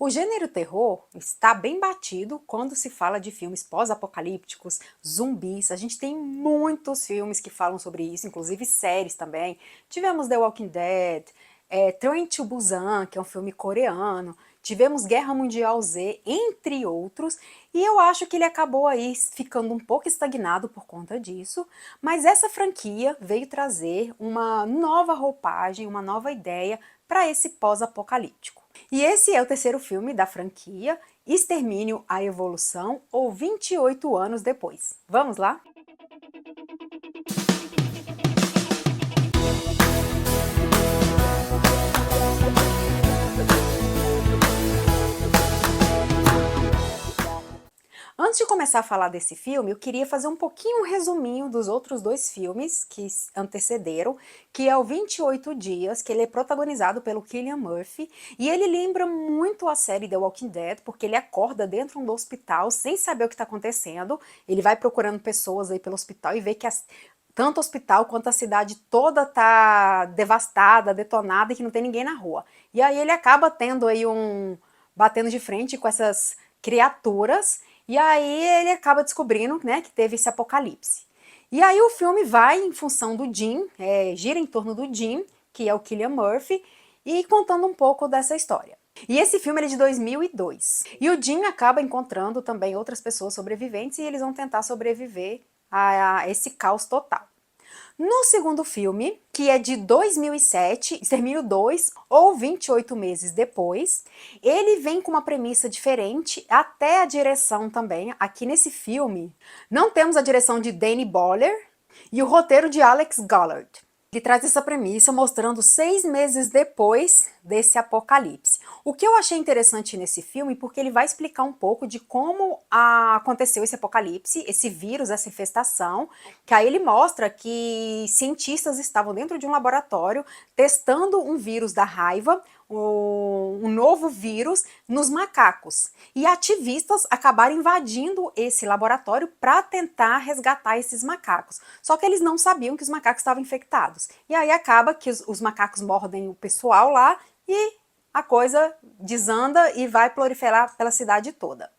O gênero terror está bem batido quando se fala de filmes pós-apocalípticos, zumbis. A gente tem muitos filmes que falam sobre isso, inclusive séries também. Tivemos The Walking Dead, Train to Busan, que é um filme coreano. Tivemos Guerra Mundial Z, entre outros, e eu acho que ele acabou aí ficando um pouco estagnado por conta disso, mas essa franquia veio trazer uma nova roupagem, uma nova ideia para esse pós-apocalíptico. E esse é o terceiro filme da franquia, Extermínio, a Evolução, ou 28 anos depois. Vamos lá? Antes de começar a falar desse filme, eu queria fazer um pouquinho um resuminho dos outros dois filmes que antecederam, que é o 28 Dias, que ele é protagonizado pelo Cillian Murphy, e ele lembra muito a série The Walking Dead, porque ele acorda dentro do hospital sem saber o que está acontecendo, ele vai procurando pessoas aí pelo hospital e vê que tanto o hospital quanto a cidade toda tá devastada, detonada e que não tem ninguém na rua. E aí ele acaba tendo aí batendo de frente com essas criaturas, e aí ele acaba descobrindo, né, que teve esse apocalipse. E aí o filme vai em função do Jim, gira em torno do Jim, que é o Cillian Murphy, e contando um pouco dessa história. E esse filme é de 2002. E o Jim acaba encontrando também outras pessoas sobreviventes e eles vão tentar sobreviver a esse caos total. No segundo filme, que é de 2007, Extermínio 2, ou 28 meses depois, ele vem com uma premissa diferente, até a direção também. Aqui nesse filme, não temos a direção de Danny Boller e o roteiro de Alex Gollard. Ele traz essa premissa mostrando 6 meses depois desse apocalipse. O que eu achei interessante nesse filme, porque ele vai explicar um pouco de como aconteceu esse apocalipse, esse vírus, essa infestação, que aí ele mostra que cientistas estavam dentro de um laboratório testando um vírus da raiva, um novo vírus nos macacos. E ativistas acabaram invadindo esse laboratório para tentar resgatar esses macacos. Só que eles não sabiam que os macacos estavam infectados. E aí acaba que os macacos mordem o pessoal lá e a coisa desanda e vai proliferar pela cidade toda.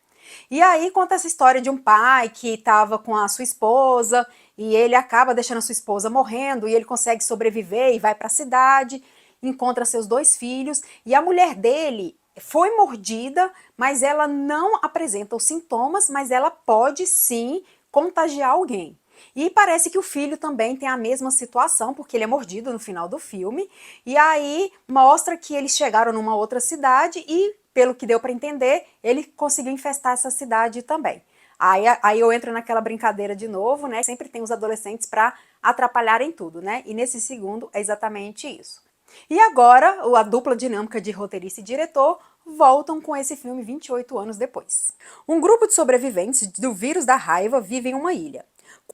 E aí conta essa história de um pai que estava com a sua esposa e ele acaba deixando a sua esposa morrendo e ele consegue sobreviver e vai para a cidade, encontra seus 2 filhos e a mulher dele foi mordida, mas ela não apresenta os sintomas, mas ela pode sim contagiar alguém. E parece que o filho também tem a mesma situação, porque ele é mordido no final do filme. E aí mostra que eles chegaram numa outra cidade e, pelo que deu para entender, ele conseguiu infestar essa cidade também. Aí eu entro naquela brincadeira de novo, né? Sempre tem os adolescentes para atrapalharem tudo, né? E nesse segundo é exatamente isso. E agora, a dupla dinâmica de roteirista e diretor voltam com esse filme 28 anos depois. Um grupo de sobreviventes do vírus da raiva vive em uma ilha.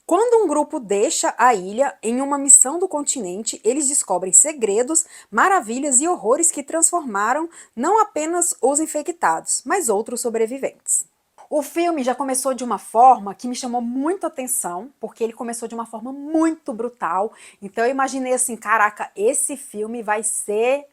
Quando um grupo deixa a ilha em uma missão do continente, eles descobrem segredos, maravilhas e horrores que transformaram não apenas os infectados, mas outros sobreviventes. O filme já começou de uma forma que me chamou muito a atenção, porque ele começou de uma forma muito brutal. Então eu imaginei assim, caraca, esse filme vai ser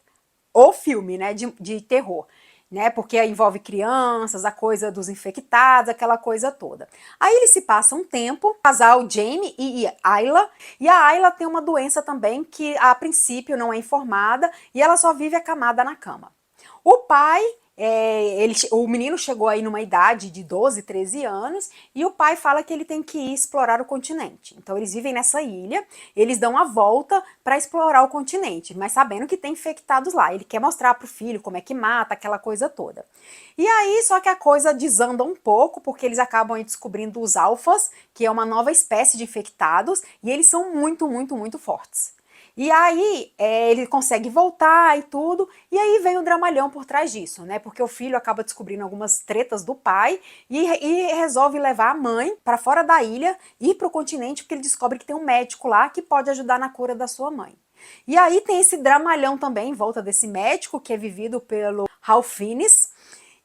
o filme, né, de terror, né, porque envolve crianças, a coisa dos infectados, aquela coisa toda. Aí ele se passa um tempo, o casal Jamie e Ayla, e a Ayla tem uma doença também que a princípio não é informada e ela só vive acamada na cama. O pai, o menino chegou aí numa idade de 12, 13 anos e o pai fala que ele tem que ir explorar o continente. Então eles vivem nessa ilha, eles dão a volta para explorar o continente, mas sabendo que tem infectados lá. Ele quer mostrar pro filho como é que mata, aquela coisa toda. E aí, só que a coisa desanda um pouco, porque eles acabam aí descobrindo os alfas, que é uma nova espécie de infectados, e eles são muito, muito, muito fortes. E aí ele consegue voltar e tudo, e aí vem o dramalhão por trás disso, né? Porque o filho acaba descobrindo algumas tretas do pai e resolve levar a mãe para fora da ilha, ir para o continente, porque ele descobre que tem um médico lá que pode ajudar na cura da sua mãe. E aí tem esse dramalhão também em volta desse médico, que é vivido pelo Ralph Fiennes.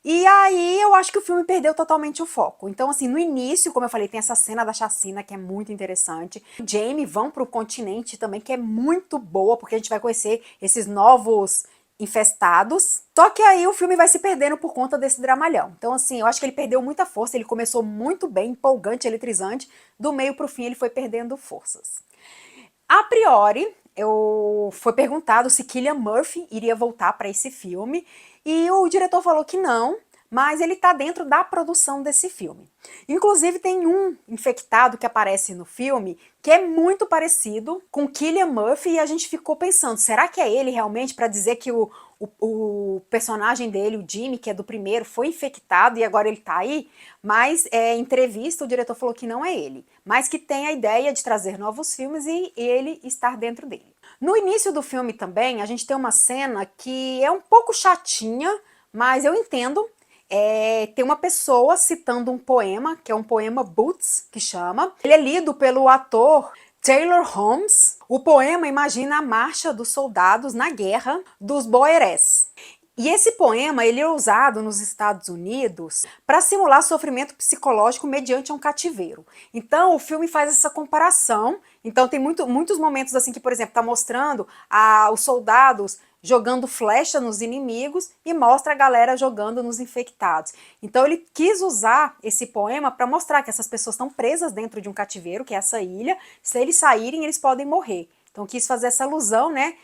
E aí eu acho que o filme perdeu totalmente o foco. Então, assim, no início, como eu falei, tem essa cena da chacina que é muito interessante. Jamie vão pro continente também, que é muito boa, porque a gente vai conhecer esses novos infestados, só que aí o filme vai se perdendo por conta desse dramalhão. Então assim, eu acho que ele perdeu muita força, ele começou muito bem, empolgante, eletrizante, do meio pro fim ele foi perdendo forças. A priori, foi perguntado se Cillian Murphy iria voltar para esse filme, e o diretor falou que não, mas ele está dentro da produção desse filme. Inclusive tem um infectado que aparece no filme que é muito parecido com Cillian Murphy, e a gente ficou pensando, será que é ele realmente, para dizer que o personagem dele, o Jimmy, que é do primeiro, foi infectado e agora ele tá aí? Mas em entrevista o diretor falou que não é ele, mas que tem a ideia de trazer novos filmes e ele estar dentro dele. No início do filme também, a gente tem uma cena que é um pouco chatinha, mas eu entendo. Tem uma pessoa citando um poema, que é um poema Boots, que chama. Ele é lido pelo ator Taylor Holmes. O poema imagina a marcha dos soldados na guerra dos Boerés. E esse poema ele é usado nos Estados Unidos para simular sofrimento psicológico mediante um cativeiro. Então o filme faz essa comparação. Então tem muitos momentos assim que, por exemplo, está mostrando os soldados jogando flecha nos inimigos e mostra a galera jogando nos infectados. Então ele quis usar esse poema para mostrar que essas pessoas estão presas dentro de um cativeiro, que é essa ilha. Se eles saírem, eles podem morrer. Então quis fazer essa alusão, né,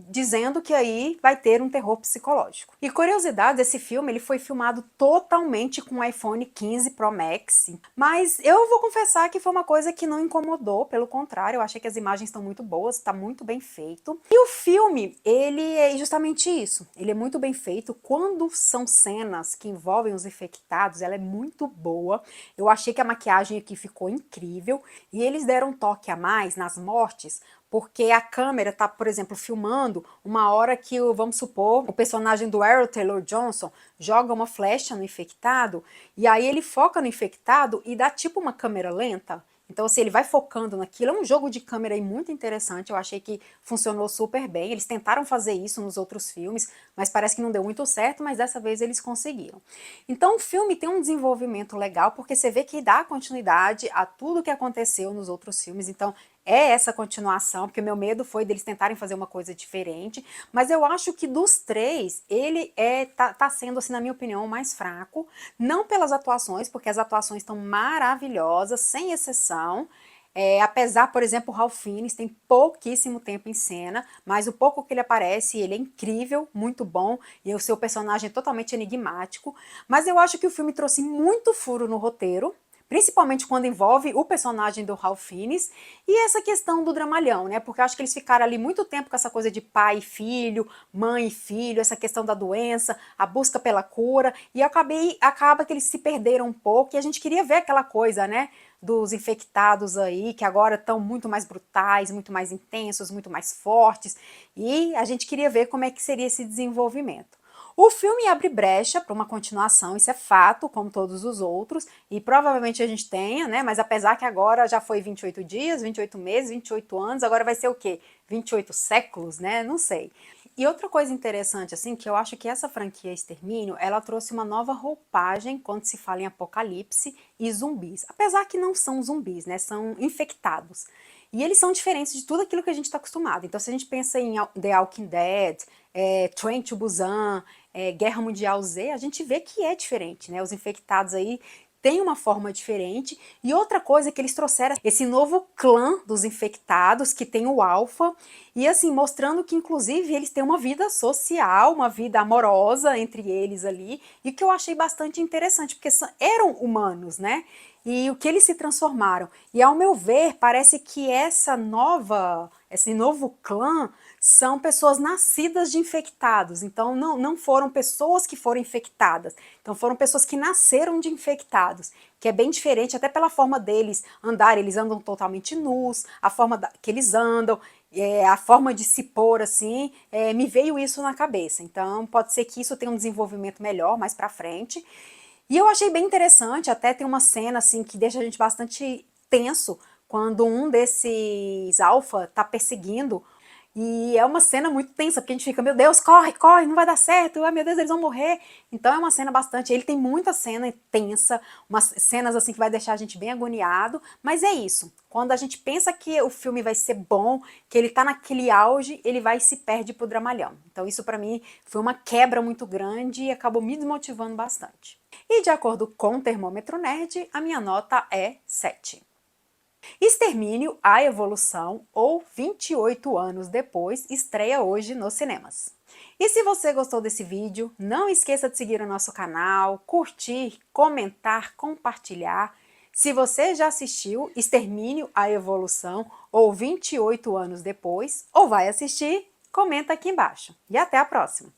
dizendo que aí vai ter um terror psicológico. E curiosidade, esse filme ele foi filmado totalmente com o iPhone 15 Pro Max, mas eu vou confessar que foi uma coisa que não incomodou, pelo contrário, eu achei que as imagens estão muito boas, está muito bem feito. E o filme, ele é justamente isso, ele é muito bem feito. Quando são cenas que envolvem os infectados, ela é muito boa. Eu achei que a maquiagem aqui ficou incrível, e eles deram um toque a mais nas mortes, porque a câmera tá, por exemplo, filmando uma hora que, vamos supor, o personagem do Aaron Taylor-Johnson joga uma flecha no infectado, e aí ele foca no infectado e dá tipo uma câmera lenta. Então, assim, ele vai focando naquilo. É um jogo de câmera aí muito interessante, eu achei que funcionou super bem. Eles tentaram fazer isso nos outros filmes, mas parece que não deu muito certo, mas dessa vez eles conseguiram. Então, o filme tem um desenvolvimento legal, porque você vê que dá continuidade a tudo que aconteceu nos outros filmes. Então, é essa continuação, porque o meu medo foi deles tentarem fazer uma coisa diferente, mas eu acho que dos três, ele tá sendo, assim, na minha opinião, o mais fraco, não pelas atuações, porque as atuações estão maravilhosas, sem exceção. Apesar, por exemplo, o Ralph Fiennes tem pouquíssimo tempo em cena, mas o pouco que ele aparece, ele é incrível, muito bom, e o seu personagem é totalmente enigmático, mas eu acho que o filme trouxe muito furo no roteiro, principalmente quando envolve o personagem do Ralph Fiennes, e essa questão do dramalhão, né, porque eu acho que eles ficaram ali muito tempo com essa coisa de pai e filho, mãe e filho, essa questão da doença, a busca pela cura, e acaba que eles se perderam um pouco, e a gente queria ver aquela coisa, né, dos infectados aí, que agora estão muito mais brutais, muito mais intensos, muito mais fortes, e a gente queria ver como é que seria esse desenvolvimento. O filme abre brecha para uma continuação, isso é fato, como todos os outros, e provavelmente a gente tenha, né? Mas apesar que agora já foi 28 dias, 28 meses, 28 anos, agora vai ser o quê? 28 séculos, né? Não sei. E outra coisa interessante, assim, que eu acho que essa franquia Extermínio, ela trouxe uma nova roupagem quando se fala em apocalipse e zumbis. Apesar que não são zumbis, né? São infectados. E eles são diferentes de tudo aquilo que a gente está acostumado. Então, se a gente pensa em The Walking Dead, Train to Busan, Guerra Mundial Z, a gente vê que é diferente, né? Os infectados aí têm uma forma diferente. E outra coisa é que eles trouxeram esse novo clã dos infectados, que tem o Alpha, e assim, mostrando que inclusive eles têm uma vida social, uma vida amorosa entre eles ali, e que eu achei bastante interessante, porque eram humanos, né? E o que eles se transformaram. E ao meu ver, parece que esse novo clã são pessoas nascidas de infectados. Então não foram pessoas que foram infectadas. Então foram pessoas que nasceram de infectados, que é bem diferente até pela forma deles andar. Eles andam totalmente nus, a forma que eles andam, a forma de se pôr assim, me veio isso na cabeça. Então pode ser que isso tenha um desenvolvimento melhor mais pra frente. E eu achei bem interessante, até tem uma cena assim que deixa a gente bastante tenso, quando um desses alfa tá perseguindo, E é uma cena muito tensa, porque a gente fica, meu Deus, corre, corre, não vai dar certo, ai meu Deus, eles vão morrer. Então é uma cena bastante, ele tem muita cena tensa, umas cenas assim que vai deixar a gente bem agoniado, mas é isso. Quando a gente pensa que o filme vai ser bom, que ele tá naquele auge, ele vai e se perde pro dramalhão. Então isso pra mim foi uma quebra muito grande e acabou me desmotivando bastante. E de acordo com o Termômetro Nerd, a minha nota é 7. Extermínio, a Evolução, ou 28 anos depois, estreia hoje nos cinemas. E se você gostou desse vídeo, não esqueça de seguir o nosso canal, curtir, comentar, compartilhar. Se você já assistiu Extermínio, a Evolução, ou 28 anos depois, ou vai assistir, comenta aqui embaixo. E até a próxima!